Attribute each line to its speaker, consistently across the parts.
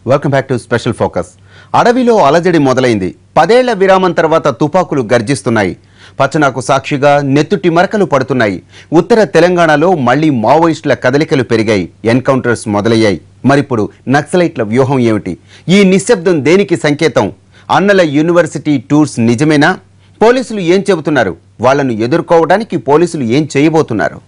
Speaker 1: Welcome back to special focus. అడవిలో అలజడి మొదలైంది. 10 ఏళ్ల విరామం తర్వాత తుపాకులు గర్జిస్తున్నాయి. పచ్చనాకు సాక్షిగా నెత్తుటి మరకలు పడుతున్నాయి. ఉత్తర తెలంగాణలో మళ్లీ మావోయిస్టుల కదలికలు పెరిగాయి. ఎన్కౌంటర్స్ మొదలయ్యాయి. మరిప్పుడు నక్సలైట్ల వ్యూహం ఏమిటి? ఈ నిశ్శబ్దం దేనికి సంకేతం? అన్నల యూనివర్సిటీ టూర్స్ నిజమేనా? పోలీసులు ఏం చెబుతున్నారు? వాళ్లను ఎదుర్కోవడానికి పోలీసులు ఏం చేయబోతున్నారు?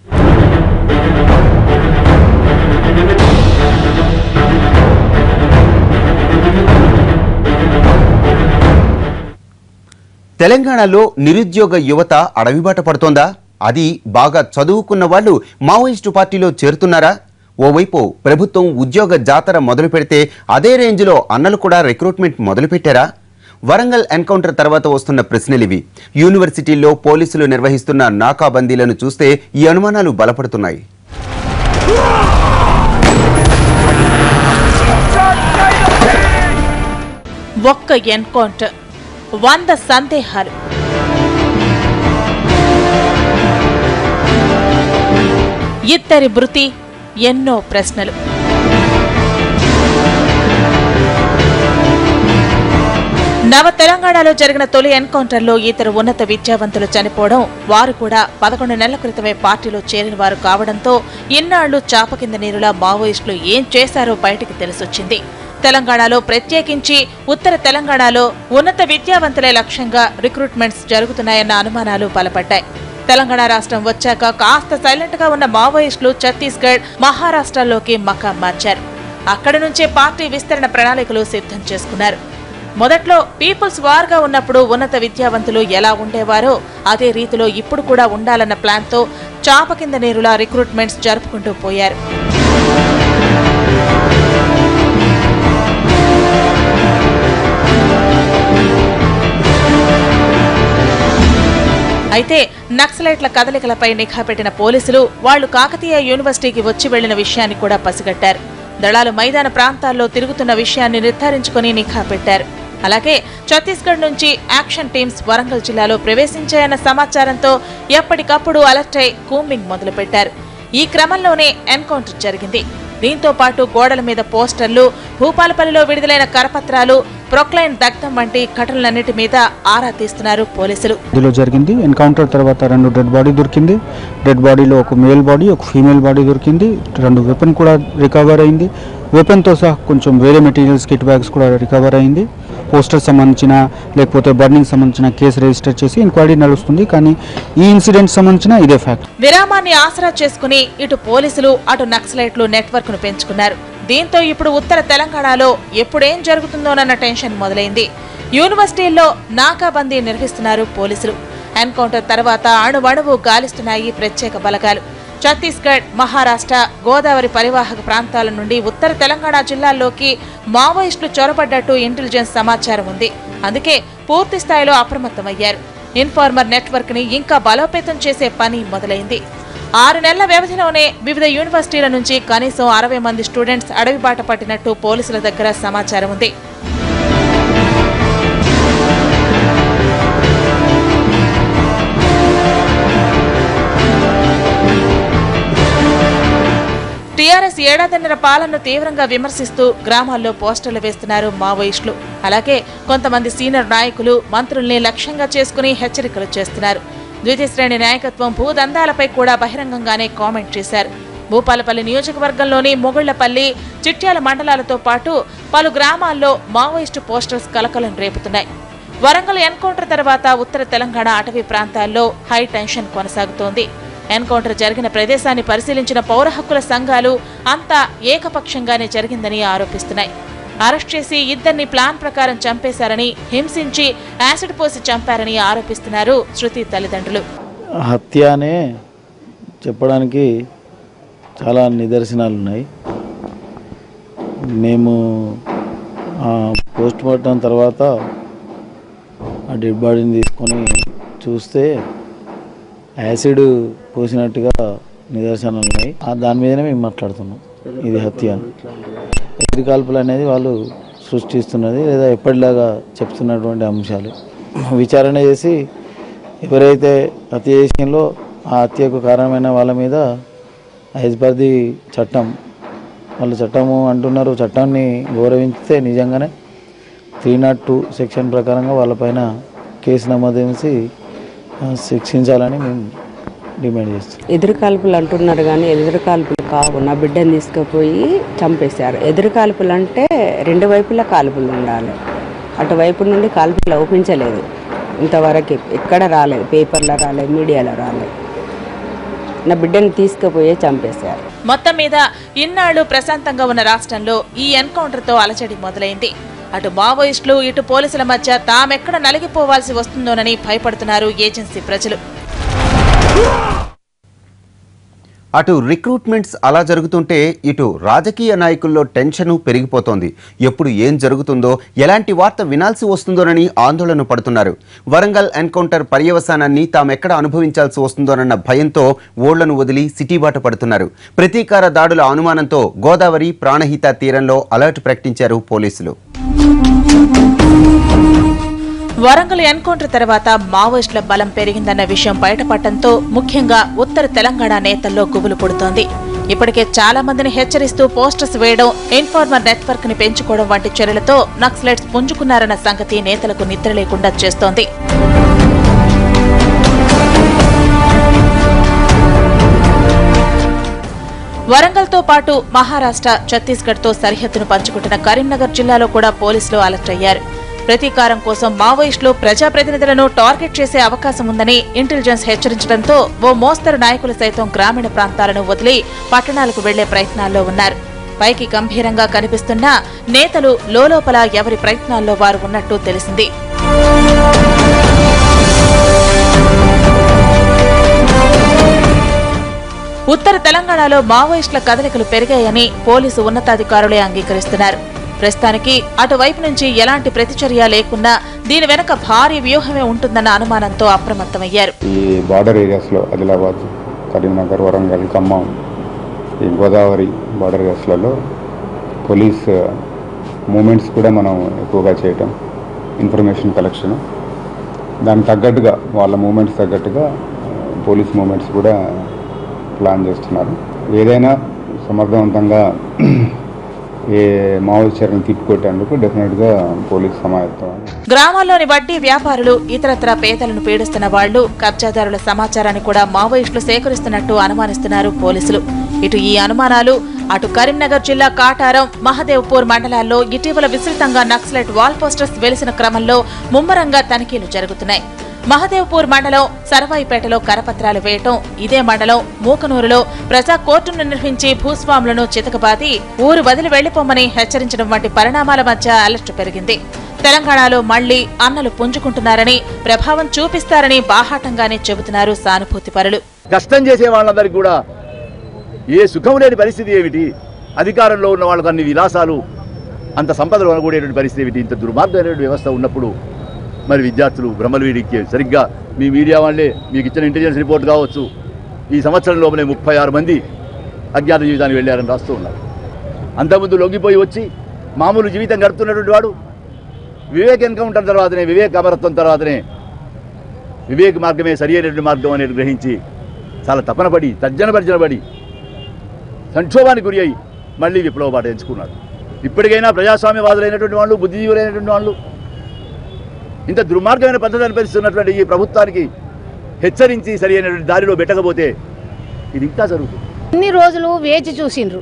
Speaker 1: తెలంగాణలో నిరుద్యోగ యువత అడవిబాట పడుతోందా? అది బాగా చదువుకున్న వాళ్ళు మావోయిస్టు పార్టీలో చేరుతున్నారా? ఓవైపు ప్రభుత్వం ఉద్యోగ జాతర మొదలు పెడితే అదే రేంజ్లో అన్నలు కూడా రిక్రూట్మెంట్ మొదలుపెట్టారా? వరంగల్ ఎన్కౌంటర్ తర్వాత వస్తున్న ప్రశ్నలివి. యూనివర్సిటీల్లో పోలీసులు నిర్వహిస్తున్న నాకాబందీలను చూస్తే ఈ అనుమానాలు బలపడుతున్నాయి.
Speaker 2: ఒక్క ఎన్కౌంటర్, 100 సందేహాలు. ఇద్దరి మృతి, ఎన్నో ప్రశ్నలు. నవ తెలంగాణలో జరిగిన తొలి ఎన్కౌంటర్లో ఇద్దరు ఉన్నత విద్యావంతులు చనిపోవడం, వారు కూడా 11 నెలల క్రితమే పార్టీలో చేరిన వారు కావడంతో ఇన్నాళ్లు చాప కింద నీరులా మావోయిస్టులు ఏం చేశారో బయటికి తెలిసొచ్చింది. తెలంగాణలో ప్రత్యేకించి ఉత్తర తెలంగాణలో ఉన్నత విద్యావంతులే లక్ష్యంగా రిక్రూట్మెంట్స్ జరుగుతున్నాయన్న అనుమానాలు బలపడ్డాయి. తెలంగాణ రాష్ట్రం వచ్చాక కాస్త సైలెంట్ గా ఉన్న మావోయిస్టులు ఛత్తీస్గఢ్, మహారాష్ట్రలోకి మకాం మార్చారు. అక్కడి నుంచే పార్టీ విస్తరణ ప్రణాళికలు సిద్ధం చేసుకున్నారు. మొదట్లో పీపుల్స్ వార్ గా ఉన్నప్పుడు ఉన్నత విద్యావంతులు ఎలా ఉండేవారో అదే రీతిలో ఇప్పుడు కూడా ఉండాలన్న ప్లాన్తో చాప కింద నీరులా రిక్రూట్మెంట్స్ జరుపుకుంటూ పోయారు. అయితే నక్సలైట్ల కదలికలపై నిఘా పెట్టిన పోలీసులు వాళ్లు కాకతీయ యూనివర్సిటీకి వచ్చి వెళ్లిన విషయాన్ని కూడా పసిగట్టారు. దళాలు మైదాన ప్రాంతాల్లో తిరుగుతున్న విషయాన్ని నిర్ధారించుకుని నిఘా పెట్టారు. అలాగే ఛత్తీస్గఢ్ నుంచి యాక్షన్ టీమ్స్ వరంగల్ జిల్లాలో ప్రవేశించాయన్న సమాచారంతో ఎప్పటికప్పుడు అలర్ట్ అయి కూంబింగ్ మొదలుపెట్టారు. ఈ క్రమంలోనే ఎన్కౌంటర్ జరిగింది. దీంతో పాటు గోడల మీద పోస్టర్లు, భూపాలపల్లిలో విడుదలైన కరపత్రాలు, ప్రొక్లైన్ దగ్ధం వంటి ఘటనలన్నిటి మీద ఆరా తీస్తున్నారు పోలీసులు.
Speaker 3: ఇందులో జరిగింది ఎన్కౌంటర్ తర్వాత 2 డెడ్ బాడీ దొరికింది. డెడ్ బాడీలో ఒక మేల్ బాడీ, ఒక ఫీమేల్ బాడీ దొరికింది. 2 వెపన్ కూడా రికవర్ అయింది. వెపన్తో సహా కొంచెం వేరే మెటీరియల్స్, కిట్ బ్యాగ్స్ కూడా రికవర్ అయింది. పోస్టర్ సంబంధించిన లేకపోతే బర్నింగ్ సంబంధించిన కేసు రిజిస్టర్ చేసి ఎంక్వైరీ నడుస్తుంది. కానీ ఈ ఇన్సిడెంట్ సంబంధించిన ఇదే ఫ్యాక్ట్.
Speaker 2: విరామాన్ని ఆసరా చేసుకుని ఇటు పోలీసులు అటు నక్సలైట్లు నెట్వర్క్ ను పెంచుకున్నారు. దీంతో ఇప్పుడు ఉత్తర తెలంగాణలో ఎప్పుడేం జరుగుతుందోనన్న టెన్షన్ మొదలైంది. యూనివర్సిటీల్లో నాకాబందీ నిర్వహిస్తున్నారు పోలీసులు. ఎన్కౌంటర్ తర్వాత అణువణువు గాలిస్తున్నాయి ప్రత్యేక బలగాలు. ఛత్తీస్గఢ్, మహారాష్ట్ర, గోదావరి పరివాహక ప్రాంతాల నుండి ఉత్తర తెలంగాణ జిల్లాల్లోకి మావోయిస్టులు చొరబడ్డట్టు ఇంటెలిజెన్స్ సమాచారం ఉంది. అందుకే పూర్తి స్థాయిలో అప్రమత్తమయ్యారు. ఇన్ఫార్మర్ నెట్వర్క్ ని ఇంకా బలోపేతం చేసే పని మొదలైంది. 6 నెలల వ్యవధిలోనే వివిధ యూనివర్సిటీల నుంచి కనీసం 60 మంది స్టూడెంట్స్ అడవిబాట పట్టినట్టు పోలీసుల దగ్గర సమాచారం ఉంది. టీఆర్ఎస్ ఏడాదిన్నర పాలనను తీవ్రంగా విమర్శిస్తూ గ్రామాల్లో పోస్టర్లు వేస్తున్నారు మావోయిస్టులు. అలాగే కొంతమంది సీనియర్ నాయకులు, మంత్రుల్ని లక్ష్యంగా చేసుకుని హెచ్చరికలు చేస్తున్నారు. ద్వితీయ శ్రేణి నాయకత్వం భూదందాలపై కూడా బహిరంగంగానే కామెంట్ చేశారు. భూపాలపల్లి నియోజకవర్గంలోని మొగుళ్లపల్లి, చిట్యాల మండలాలతో పాటు పలు గ్రామాల్లో మావోయిస్టు పోస్టర్స్ కలకలం రేపుతున్నాయి. వరంగల్ ఎన్కౌంటర్ తర్వాత ఉత్తర తెలంగాణ అటవీ ప్రాంతాల్లో హై టెన్షన్ కొనసాగుతోంది. ఎన్కౌంటర్ జరిగిన ప్రదేశాన్ని పరిశీలించిన పౌర హక్కుల సంఘాలు అంతా ఏకపక్షంగానే జరిగిందని ఆరోపిస్తున్నాయి. అరెస్ట్ చేసి ఇద్దరిని ప్లాన్ ప్రకారం చంపేశారని, హింసించి యాసిడ్ పోసి చంపారని ఆరోపిస్తున్నారు శృతి తల్లిదండ్రులు.
Speaker 4: హత్య అనే చెప్పడానికి చాలా నిదర్శనాలు ఉన్నాయి. మేము పోస్ట్ మార్టం తర్వాత ఆ డెడ్ బాడీని తీసుకొని చూస్తే యాసిడ్ పోసినట్టుగా నిదర్శనాలు ఉన్నాయి. దాని మీదనే మేము మాట్లాడుతున్నాం. ఇది హత్య అని. ఎదురుకాల్పులు అనేది వాళ్ళు సృష్టిస్తున్నది లేదా ఎప్పటిలాగా చెప్తున్నటువంటి అంశాలు. విచారణ చేసి ఎవరైతే హత్య చేసిందో ఆ హత్యకు కారణమైన వాళ్ళ మీద యాజ్ పర్ ది చట్టం వాళ్ళు చట్టము అంటున్నారు, చట్టాన్ని గౌరవించితే నిజంగానే 302 సెక్షన్ ప్రకారంగా వాళ్ళపైన కేసు నమోదు చేసి శిక్షించాలని మేము డిమాండ్ చేస్తాం.
Speaker 5: ఎదురుకాల్పులు అంటున్నారు కానీ ఎదురుకాల్పులు కావు. నా బిడ్డను తీసుకుపోయి చంపేశారు. ఎదురుకాల్పులు అంటే 2 వైపులా కాల్పులు ఉండాలి. అటువైపు నుండి కాల్పులు ఒప్పించలేదు. ఇంతవరకు ఎక్కడ రాలేదు, పేపర్లో రాలేదు, మీడియాలో రాలేదు. నా బిడ్డను తీసుకుపోయే చంపేశారు.
Speaker 2: మొత్తం మీద ఇన్నాళ్లు ప్రశాంతంగా ఉన్న రాష్ట్రంలో ఈ ఎన్కౌంటర్తో అలజడి మొదలైంది. అటు మావోయిస్టులు ఇటు పోలీసుల మధ్య తామెక్కడ నలిగిపోవాల్సి వస్తుందోనని భయపడుతున్నారు ఏజెన్సీ ప్రజలు.
Speaker 1: అటు రిక్రూట్మెంట్స్ అలా జరుగుతుంటే ఇటు రాజకీయ నాయకుల్లో టెన్షను పెరిగిపోతోంది. ఎప్పుడు ఏం జరుగుతుందో, ఎలాంటి వార్త వినాల్సి వస్తుందోనని ఆందోళన పడుతున్నారు. వరంగల్ ఎన్కౌంటర్ పర్యవసానాన్ని తామెక్కడ అనుభవించాల్సి వస్తుందోనన్న భయంతో ఓళ్లను వదిలి సిటీ బాట పడుతున్నారు. ప్రతీకార దాడుల అనుమానంతో గోదావరి ప్రాణహిత తీరంలో అలర్ట్ ప్రకటించారు పోలీసులు.
Speaker 2: వరంగల్ ఎన్కౌంటర్ తర్వాత మావోయిస్టుల బలం పెరిగిందన్న విషయం బయటపడటంతో ముఖ్యంగా ఉత్తర తెలంగాణ నేతల్లో గుబులు పుడుతోంది. ఇప్పటికే చాలా మందిని హెచ్చరిస్తూ పోస్టర్స్ వేయడం, ఇన్ఫార్మర్ నెట్వర్క్ ని పెంచుకోవడం వంటి చర్యలతో నక్సలైట్స్ పుంజుకున్నారన్న సంగతి నేతలకు నిద్ర లేకుండా చేస్తోంది. వరంగల్తో పాటు మహారాష్ట్ర, ఛత్తీస్గఢ్తో సరిహద్దును పంచుకుంటున్న కరీంనగర్ జిల్లాలో కూడా పోలీసులు అలర్ట్ అయ్యారు. ప్రతీకారం కోసం మావోయిస్టులు ప్రజాప్రతినిధులను టార్గెట్ చేసే అవకాశం ఉందని ఇంటెలిజెన్స్ హెచ్చరించడంతో ఓ మోస్తరు నాయకులు సైతం గ్రామీణ ప్రాంతాలను వదిలి పట్టణాలకు వెళ్లే ప్రయత్నాల్లో ఉన్నారు. పైకి గంభీరంగా కనిపిస్తున్నా నేతలు లోలోపల ఎవరి ప్రయత్నాల్లో వారు ఉన్నట్టు తెలిసింది. ఉత్తర తెలంగాణలో మావోయిస్టుల కదలికలు పెరిగాయని పోలీసు ఉన్నతాధికారులే అంగీకరిస్తున్నారు. ప్రస్తుతానికి అటువైపు నుంచి ఎలాంటి ప్రతిచర్య లేకున్నా దీని వెనక భారీ వ్యూహమే ఉంటుందన్న అనుమానంతో అప్రమత్తమయ్యారు.
Speaker 6: ఈ బార్డర్ ఏరియాస్లో ఆదిలాబాద్, కరీంనగర్, వరంగల్, ఖమ్మం, ఈ గోదావరి బార్డర్ ఏరియాస్లలో పోలీస్ మూమెంట్స్ కూడా మనం ఎక్కువగా చేయటం, ఇన్ఫర్మేషన్ కలెక్షన్, దానికి తగ్గట్టుగా వాళ్ళ మూమెంట్స్ తగ్గట్టుగా పోలీస్ మూమెంట్స్ కూడా ప్లాన్ చేస్తున్నారు. ఏదైనా సమర్థవంతంగా ఏ మావోయిస్ట్ చర్యను తిప్పికొట్టేందుకు డెఫినెట్గా పోలీసు సమాయత్తం.
Speaker 2: గ్రామాల్లోని వడ్డీ వ్యాపారులు, ఇతరత్ర పేదలను పీడిస్తున్న వాళ్లు, కబ్జాదారుల సమాచారాన్ని కూడా మావోయిస్టులు సేకరిస్తున్నట్టు అనుమానిస్తున్నారు పోలీసులు. ఇటు ఈ అనుమానాలు అటు కరీంనగర్ జిల్లా కాటారం, మహదేవ్పూర్ మండలాల్లో ఇటీవల విస్తృతంగా నక్సలైట్ వాల్ పోస్టర్స్ వెలిసిన క్రమంలో ముమ్మరంగా తనిఖీలు జరుగుతున్నాయి. మహదేవ్పూర్ మండలం సరవాయిపేటలో కరపత్రాలు వేయటం, ఇదే మండలం మూకనూరులో ప్రజా కోర్టును నిర్వహించి భూస్వాములను చితకబాది ఊరు వదిలి వెళ్లిపోమని హెచ్చరించడం వంటి పరిణామాల మధ్య అలర్ట్ పెరిగింది. తెలంగాణలో మళ్లీ అన్నలు పుంజుకుంటున్నారని, ప్రభావం చూపిస్తారని బాహాటంగానే చెబుతున్నారు సానుభూతిపరులు.
Speaker 7: కష్టం చేసే వాళ్ళందరికీ కూడా ఏ సుఖం లేని పరిస్థితి ఏమిటి? అధికారంలో ఉన్న వాళ్ళకు అన్ని విలాసాలు, అంత సంపదలు అనుకూడేటువంటి పరిస్థితి ఏమిటి? ఇంత దుర్మార్గమైన వ్యవస్థ ఉన్నప్పుడు మరి విద్యార్థులు భ్రమలు వీడికి సరిగ్గా మీ మీడియా వాళ్ళే మీకు ఇచ్చిన ఇంటెలిజెన్స్ రిపోర్ట్ కావచ్చు, ఈ సంవత్సరంలోనే 36 మంది అజ్ఞాత జీవితానికి వెళ్ళారని రాస్తూ ఉన్నారు. అంతకుముందు లొంగిపోయి వచ్చి మామూలు జీవితం గడుపుతున్నటువంటి వాడు వివేక్ ఎన్కౌంటర్ తర్వాతనే, వివేక్ అమరత్వం తర్వాతనే వివేక్ మార్గమే సరి అయినటువంటి మార్గం అనేది గ్రహించి చాలా తపనపడి, తర్జనభర్జనపడి, సంక్షోభానికి గురి అయి మళ్ళీ విప్లవ బాట ఎంచుకున్నారు. ఇప్పటికైనా ప్రజాస్వామ్యవాదులైనటువంటి వాళ్ళు, బుద్ధిజీవులైనటువంటి వాళ్ళు ఇంత దుర్మార్గమైన పద్ధతి అనుసరిస్తున్నటువంటి ఈ ప్రభుత్వానికి హెచ్చరించి సరి అయినటువంటి దారిలో పెట్టకపోతే ఇది ఇంకా జరుగుతుంది.
Speaker 8: అన్ని రోజులు వేచి చూసిండ్రు,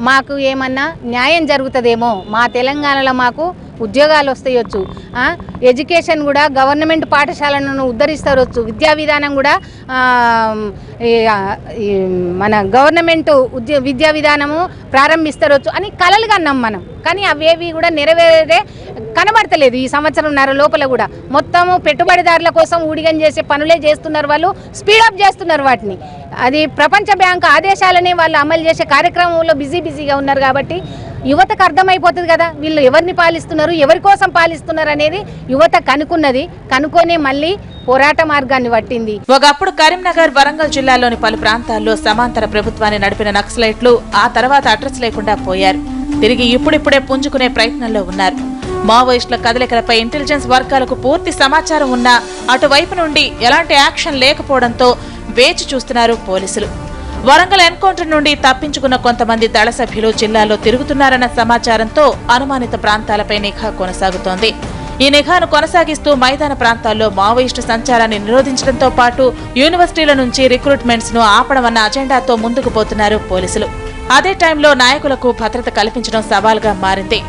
Speaker 8: మాకు ఏమన్నా న్యాయం జరుగుతుందేమో, మా తెలంగాణలో మాకు ఉద్యోగాలు వస్తాయొచ్చు, ఎడ్యుకేషన్ కూడా గవర్నమెంట్ పాఠశాలను ఉద్ధరిస్తారొచ్చు, విద్యా విధానం కూడా మన గవర్నమెంట్ విద్యా విధానము ప్రారంభిస్తారొచ్చు అని కలలు కన్నాం మనం. కానీ అవేవి కూడా నెరవేరే కనబడతలేదు. ఈ సంవత్సరంన్నర లోపల కూడా మొత్తము పెట్టుబడిదారుల కోసం ఊడిగం చేసే పనులే చేస్తున్నారు, వాళ్ళు స్పీడప్ చేస్తున్నారు వాటిని. అది ప్రపంచ బ్యాంకు ఆదేశాలనే వాళ్ళు అమలు చేసే కార్యక్రమంలో బిజీగా ఉన్నారు. కాబట్టి యువతకు అర్థమైపోతుంది కదా వీళ్ళు ఎవరిని పాలిస్తున్నారు, ఎవరి కోసం పాలిస్తున్నారు అనేది యువత కనుక్కున్నది. కనుక్కొని మళ్ళీ పోరాట మార్గాన్ని పట్టింది.
Speaker 2: ఒకప్పుడు కరీంనగర్, వరంగల్ జిల్లాలోని పలు ప్రాంతాల్లో సమాంతర ప్రభుత్వాన్ని నడిపిన నక్సలైట్లు ఆ తర్వాత అడ్రస్ లేకుండా పోయారు. తిరిగి ఇప్పుడిప్పుడే పుంజుకునే ప్రయత్నంలో ఉన్నారు. మావోయిస్టుల కదలికలపై ఇంటెలిజెన్స్ వర్గాలకు పూర్తి సమాచారం ఉన్నా అటువైపు నుండి ఎలాంటి యాక్షన్ లేకపోవడంతో వేచి చూస్తున్నారు పోలీసులు. వరంగల్ ఎన్కౌంటర్ నుండి తప్పించుకున్న కొంతమంది దళ సభ్యులు జిల్లాలో తిరుగుతున్నారన్న సమాచారంతో అనుమానిత ప్రాంతాలపై నిఘా కొనసాగుతోంది. ఈ నిఘాను కొనసాగిస్తూ మైదాన ప్రాంతాల్లో మావోయిస్టు సంచారాన్ని నిరోధించడంతో పాటు యూనివర్సిటీల నుంచి రిక్రూట్మెంట్స్ ను ఆపడమన్న అజెండాతో ముందుకు పోతున్నారు పోలీసులు. అదే టైంలో నాయకులకు భద్రత కల్పించడం సవాల్గా మారింది.